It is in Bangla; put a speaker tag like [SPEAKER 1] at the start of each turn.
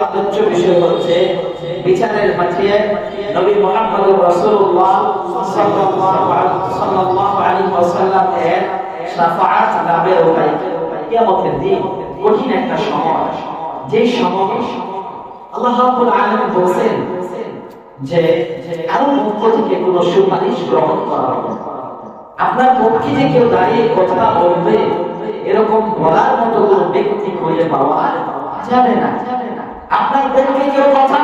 [SPEAKER 1] আলোচ্য বিষয় হচ্ছে বিচারের মাঠে নবী মুহাম্মদ রাসূলুল্লাহ সাল্লাল্লাহু আলাইহি ওয়াসাল্লামের শাফাআত লাভের উপায়। কিয়ামতের দিন কঠিন একটা সময়, যে সময় আল্লাহ রাব্বুল আলামিন বলেন যে কারো পক্ষ থেকে কোনো সুপারিশ গ্রহণ করা হবে না। আপনার পক্ষে যে কেউ দাঁড়িয়ে কথা বলবে এরকম বলার মতো কোনো ব্যক্তি খুঁজে পাওয়া যাবে না। আপনার পক্ষে কেউ কথা